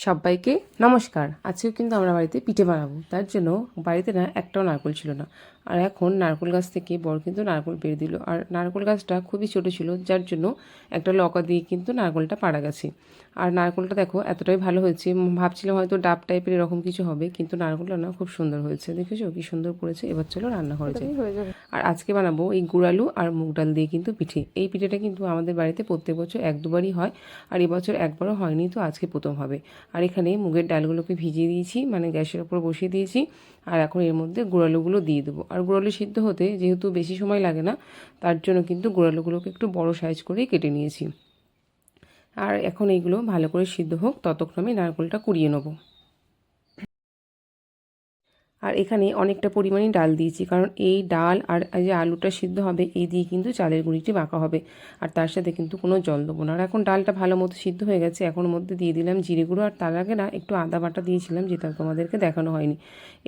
সবাইকে নমস্কার। আজকেও কিন্তু আমরা বাড়িতে পিঠে বানাবো। তার জন্য বাড়িতে না একটাও নারকেল ছিল না। আর এখন নারকেল গাছ থেকে বড় কিন্তু নারকেল পেড়ে দিল। আর নারকেল গাছটা খুবই ছোট ছিল, যার জন্য একটা লকা দিয়ে কিন্তু নারকেলটা পাড়া গেছে। আর নারকেলটা দেখো এতটাই ভালো হয়েছে, ভাবছিলাম হয়তো ডাব টাইপের এরকম কিছু হবে, কিন্তু নারকেলটা না খুব সুন্দর হয়েছে। দেখেছো কি সুন্দর করেছে। এবার চলো রান্না হয়ে যায়। আর আজকে বানাবো এই গুড় আলু আর মুগ ডাল দিয়ে কিন্তু পিঠে। এই পিঠেটা কিন্তু আমাদের বাড়িতে প্রত্যেক বছর এক দুবারই হয়, আর এবছর একবারও হয়নি, তো আজকে প্রথম হবে। আর এখানে মুগের ডালগুলোকে ভিজিয়ে দিয়েছি, মানে গ্যাসের ওপর বসিয়ে দিয়েছি। আর এখন এর মধ্যে গুঁড়ালুগুলো দিয়ে দেবো। আর গুঁড়ালু সিদ্ধ হতে যেহেতু বেশি সময় লাগে না, তার জন্য কিন্তু গুঁড়ালুগুলোকে একটু বড় সাইজ করেই কেটে নিয়েছি। আর এখন এইগুলো ভালো করে সিদ্ধ হোক, ততক্ষণে নারকেলটা কুড়িয়ে নেবো। আর এখানে অনেকটা পরিমাণে ডাল দিয়েছি, কারণ এই ডাল আর যে আলুটা সিদ্ধ হবে এই দিয়ে কিন্তু চালের গুঁড়িটি মাখা হবে। আর তার সাথে কিন্তু কোনো জল দেবো না। আর এখন ডালটা ভালো মতো সিদ্ধ হয়ে গেছে, এখন মধ্যে দিয়ে দিলাম জিরে গুঁড়ো। আর তার আগে না একটু আদা বাটা দিয়েছিলাম, যেটা তোমাদেরকে দেখানো হয়নি।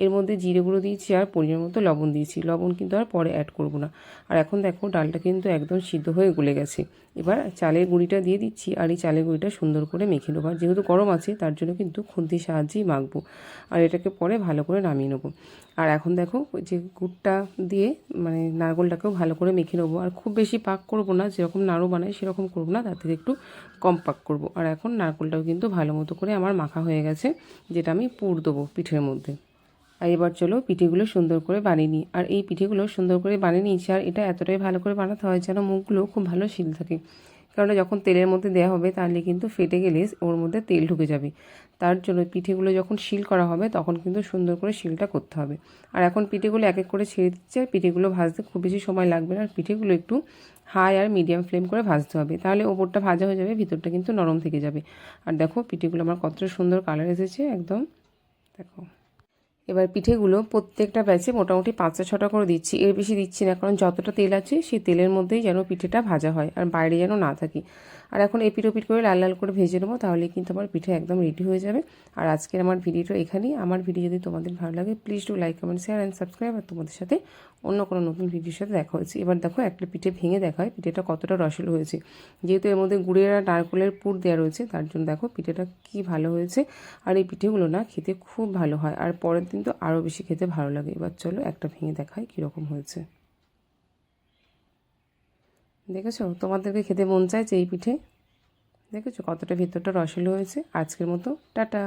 এর মধ্যে জিরে গুঁড়ো দিয়েছি আর পরিমাণ মতো লবণ দিয়েছি। লবণ কিন্তু আর পরে অ্যাড করব না। আর এখন দেখো ডালটা কিন্তু একদম সিদ্ধ হয়ে গলে গেছে। এবার চালের গুঁড়িটা দিয়ে দিচ্ছি, আর এই চালের গুঁড়িটা সুন্দর করে মেখে নেবো। আর যেহেতু গরম আছে তার জন্য কিন্তু খুন্তির সাহায্যেই মাখবো। আর এটাকে পরে ভালো করে নামিয়ে নেবো। আর এখন দেখো যে গুড়টা দিয়ে মানে নারকেলটাকেও ভালো করে মেখে নেবো। আর খুব বেশি পাক করব না, যেরকম নাড়ু বানাই সেরকম করব না, তার থেকে একটু কম পাক করব। আর এখন নারকেলটাও কিন্তু ভালো মতো করে আমার মাখা হয়ে গেছে, যেটা আমি পুর দেবো পিঠের মধ্যে। আর এবার চলো পিঠেগুলো সুন্দর করে বানিয়ে নিই। আর এই পিঠেগুলো সুন্দর করে বানিয়ে নিয়েছি। আর এটা এতটাই ভালো করে বানাতে হয় যেন মুখগুলো খুব ভালো সিল থাকে, কারণ যখন তেলের মধ্যে দেওয়া হবে তাহলে কিন্তু ফেটে গেলে ওর মধ্যে তেল ঢুকে যাবে। তার জন্য পিঠেগুলো যখন শিল করা হবে তখন কিন্তু সুন্দর করে শিলটা করতে হবে। আর এখন পিঠেগুলো এক এক করে ছেড়ে দিচ্ছে। আর পিঠেগুলো ভাজতে খুব বেশি সময় লাগবে না। আর পিঠেগুলো একটু হাই আর মিডিয়াম ফ্লেম করে ভাজতে হবে, তাহলে ওপরটা ভাজা হয়ে যাবে, ভিতরটা কিন্তু নরম থেকে যাবে। আর দেখো পিঠেগুলো আমার কতটা সুন্দর কালার এসেছে একদম, দেখো। এবার পিঠেগুলো প্রত্যেকটা ব্যাচে মোটামুটি 5-6টা করে দিচ্ছি, এর বেশি দিচ্ছি না, কারণ যতটা তেল আছে সেই তেলের মধ্যেই যেন পিঠেটা ভাজা হয় আর বাইরে যেন না থাকে। আর এখন এপিট ওপিট করে লাল লাল করে ভেজে নেবো, তাহলে কিন্তু আমার পিঠে একদম রেডি হয়ে যাবে। আর আজকের আমার ভিডিওটা এখানেই। আমার ভিডিও যদি তোমাদের ভালো লাগে please do like, comment, share and subscribe. আর তোমাদের সাথে অন্য কোনো নতুন ভিডিওর সাথে দেখা হয়েছে। এবার দেখো একটা পিঠে ভেঙে দেখা হয় পিঠেটা কতটা রসালো হয়েছে। যেহেতু এর মধ্যে গুড়ের আর নারকেলের পুর দেওয়া রয়েছে, তার জন্য দেখো পিঠেটা কি ভালো হয়েছে। আর এই পিঠেগুলো না খেতে খুব ভালো হয়, আর পরের দিন তো আরও বেশি খেতে ভালো লাগে। এবার চলো একটা ভেঙে দেখাই কীরকম হয়েছে। দেখেছো, তোমাদেরকে খেতে মন চাইছে এই পিঠে। দেখেছো কতটা ভিতরটা রসালো হয়েছে। আজকের মতো টাটা।